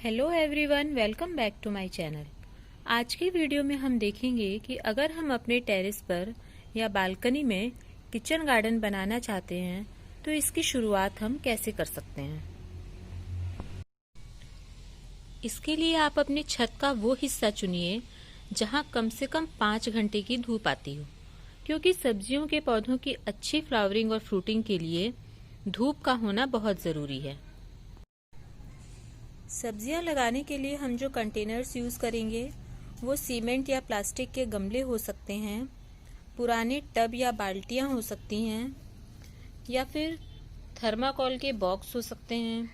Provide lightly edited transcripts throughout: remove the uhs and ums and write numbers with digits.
Hello everyone, welcome back to my channel. आज की video में हम देखेंगे कि अगर हम अपने टेरेस पर या बालकनी में किचन गार्डन बनाना चाहते हैं तो इसकी शुरुआत हम कैसे कर सकते हैं। इसके लिए आप अपनी छत का वो हिस्सा चुनिए जहां कम से कम 5 घंटे की धूप आती हो, क्योंकि सब्जियों के पौधों की अच्छी फ्लावरिंग और फ्रूटिंग के लिए धूप का होना बहुत ज़रूरी है। सब्जियां लगाने के लिए हम जो कंटेनर्स यूज़ करेंगे वो सीमेंट या प्लास्टिक के गमले हो सकते हैं, पुराने टब या बाल्टियां हो सकती हैं, या फिर थर्माकोल के बॉक्स हो सकते हैं,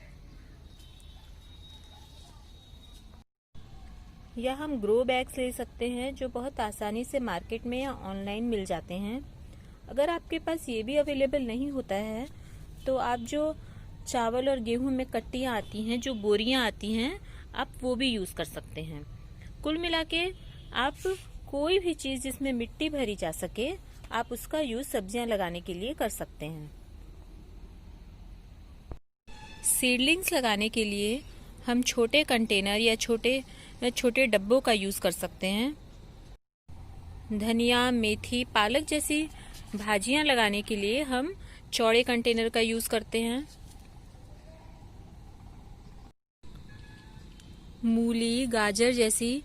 या हम ग्रो बैग्स ले सकते हैं जो बहुत आसानी से मार्केट में या ऑनलाइन मिल जाते हैं। अगर आपके पास ये भी अवेलेबल नहीं होता है तो आप जो चावल और गेहूं में कट्टियां आती हैं, जो बोरियां आती हैं, आप वो भी यूज़ कर सकते हैं। कुल मिला के आप कोई भी चीज़ जिसमें मिट्टी भरी जा सके आप उसका यूज़ सब्जियां लगाने के लिए कर सकते हैं। सीडलिंग्स लगाने के लिए हम छोटे कंटेनर या छोटे डब्बों का यूज़ कर सकते हैं। धनिया, मेथी, पालक जैसी भाजियां लगाने के लिए हम चौड़े कंटेनर का यूज़ करते हैं। मूली, गाजर जैसी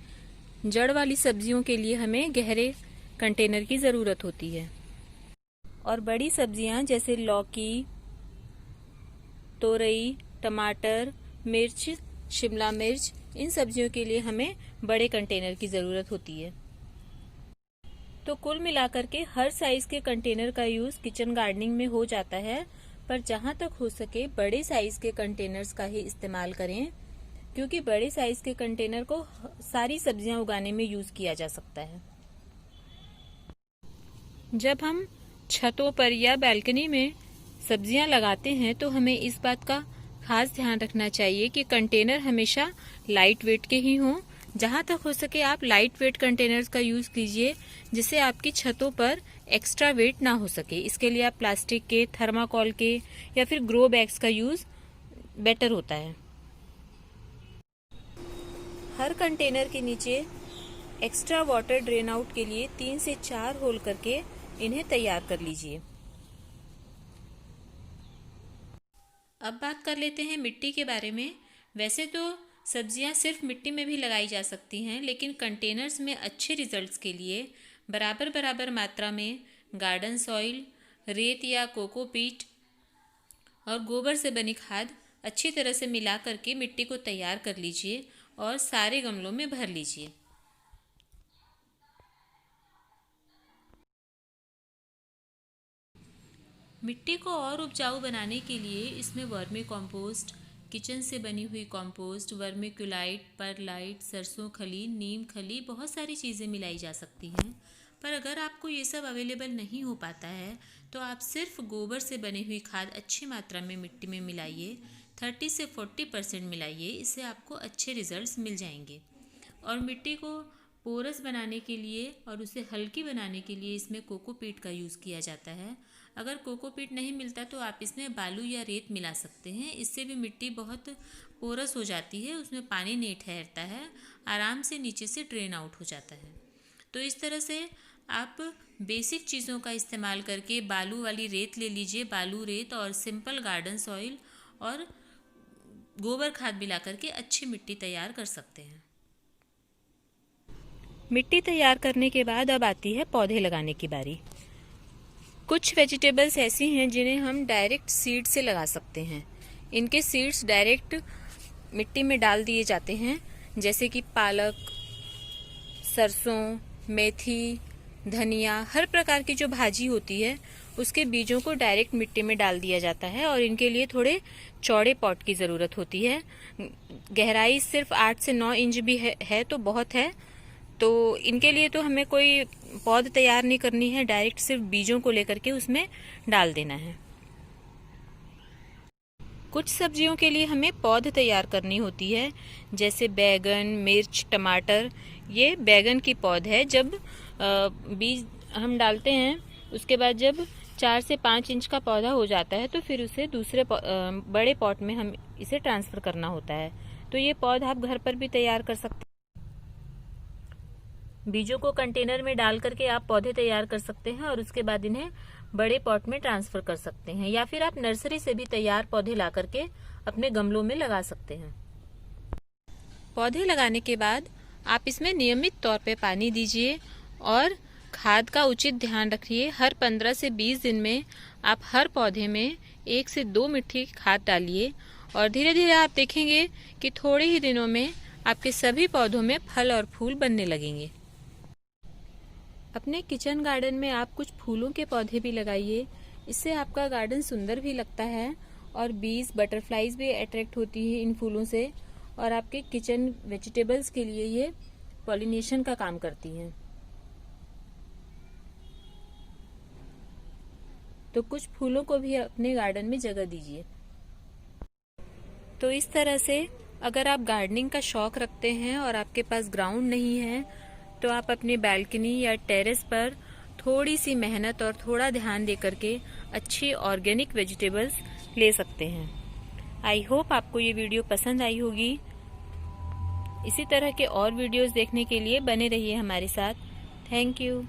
जड़ वाली सब्जियों के लिए हमें गहरे कंटेनर की ज़रूरत होती है। और बड़ी सब्जियां जैसे लौकी, तोरई, टमाटर, मिर्च, शिमला मिर्च, इन सब्जियों के लिए हमें बड़े कंटेनर की ज़रूरत होती है। तो कुल मिलाकर के हर साइज़ के कंटेनर का यूज़ किचन गार्डनिंग में हो जाता है, पर जहां तक हो सके बड़े साइज़ के कंटेनर्स का ही इस्तेमाल करें, क्योंकि बड़े साइज के कंटेनर को सारी सब्जियां उगाने में यूज किया जा सकता है। जब हम छतों पर या बालकनी में सब्जियां लगाते हैं तो हमें इस बात का खास ध्यान रखना चाहिए कि कंटेनर हमेशा लाइट वेट के ही हों। जहां तक हो सके आप लाइट वेट कंटेनर्स का यूज कीजिए, जिससे आपकी छतों पर एक्स्ट्रा वेट ना हो सके। इसके लिए आप प्लास्टिक के, थर्माकोल के या फिर ग्रो बैग्स का यूज बेटर होता है। हर कंटेनर के नीचे एक्स्ट्रा वाटर ड्रेन आउट के लिए 3 से 4 होल करके इन्हें तैयार कर लीजिए। अब बात कर लेते हैं मिट्टी के बारे में। वैसे तो सब्जियां सिर्फ मिट्टी में भी लगाई जा सकती हैं, लेकिन कंटेनर्स में अच्छे रिजल्ट्स के लिए बराबर बराबर मात्रा में गार्डन सॉइल, रेत या कोकोपीट और गोबर से बनी खाद अच्छी तरह से मिला करके मिट्टी को तैयार कर लीजिए और सारे गमलों में भर लीजिए। मिट्टी को और उपजाऊ बनाने के लिए इसमें वर्मी कॉम्पोस्ट, किचन से बनी हुई कॉम्पोस्ट, वर्मिक्यूलाइट, परलाइट, सरसों खली, नीम खली, बहुत सारी चीज़ें मिलाई जा सकती हैं। पर अगर आपको ये सब अवेलेबल नहीं हो पाता है तो आप सिर्फ गोबर से बनी हुई खाद अच्छी मात्रा में मिट्टी में मिलाइए। 30 से 40% मिलाइए, इससे आपको अच्छे रिजल्ट्स मिल जाएंगे। और मिट्टी को पोरस बनाने के लिए और उसे हल्की बनाने के लिए इसमें कोकोपीट का यूज़ किया जाता है। अगर कोकोपीट नहीं मिलता तो आप इसमें बालू या रेत मिला सकते हैं। इससे भी मिट्टी बहुत पोरस हो जाती है, उसमें पानी नहीं ठहरता है, आराम से नीचे से ड्रेन आउट हो जाता है। तो इस तरह से आप बेसिक चीज़ों का इस्तेमाल करके बालू वाली रेत ले लीजिए, बालू रेत और सिंपल गार्डन सॉइल और गोबर खाद मिला करके अच्छी मिट्टी तैयार कर सकते हैं। मिट्टी तैयार करने के बाद अब आती है पौधे लगाने की बारी। कुछ वेजिटेबल्स ऐसी हैं जिन्हें हम डायरेक्ट सीड से लगा सकते हैं। इनके सीड्स डायरेक्ट मिट्टी में डाल दिए जाते हैं, जैसे कि पालक, सरसों, मेथी, धनिया, हर प्रकार की जो भाजी होती है उसके बीजों को डायरेक्ट मिट्टी में डाल दिया जाता है। और इनके लिए थोड़े चौड़े पॉट की ज़रूरत होती है। गहराई सिर्फ 8 से 9 इंच भी है तो बहुत है। तो इनके लिए तो हमें कोई पौध तैयार नहीं करनी है, डायरेक्ट सिर्फ बीजों को लेकर के उसमें डाल देना है। कुछ सब्जियों के लिए हमें पौध तैयार करनी होती है, जैसे बैगन, मिर्च, टमाटर। ये बैगन की पौध है। जब बीज हम डालते हैं उसके बाद जब 4 से 5 इंच का पौधा हो जाता है तो फिर उसे दूसरे बड़े पॉट में हम इसे ट्रांसफ़र करना होता है। तो ये पौधा आप घर पर भी तैयार कर सकते हैं। बीजों को कंटेनर में डाल करके आप पौधे तैयार कर सकते हैं और उसके बाद इन्हें बड़े पॉट में ट्रांसफर कर सकते हैं, या फिर आप नर्सरी से भी तैयार पौधे ला करके अपने गमलों में लगा सकते हैं। पौधे लगाने के बाद आप इसमें नियमित तौर पे पानी दीजिए और खाद का उचित ध्यान रखिए। हर 15 से 20 दिन में आप हर पौधे में 1 से 2 मुट्ठी खाद डालिए और धीरे धीरे आप देखेंगे कि थोड़े ही दिनों में आपके सभी पौधों में फल और फूल बनने लगेंगे। अपने किचन गार्डन में आप कुछ फूलों के पौधे भी लगाइए, इससे आपका गार्डन सुंदर भी लगता है और बीज बटरफ्लाईज भी अट्रैक्ट होती है इन फूलों से, और आपके किचन वेजिटेबल्स के लिए ये पॉलिनेशन का काम करती हैं। तो कुछ फूलों को भी अपने गार्डन में जगह दीजिए। तो इस तरह से अगर आप गार्डनिंग का शौक रखते हैं और आपके पास ग्राउंड नहीं है, तो आप अपनी बालकनी या टेरेस पर थोड़ी सी मेहनत और थोड़ा ध्यान दे करके अच्छी ऑर्गेनिक वेजिटेबल्स ले सकते हैं। आई होप आपको ये वीडियो पसंद आई होगी। इसी तरह के और वीडियोस देखने के लिए बने रहिए हमारे साथ। Thank you.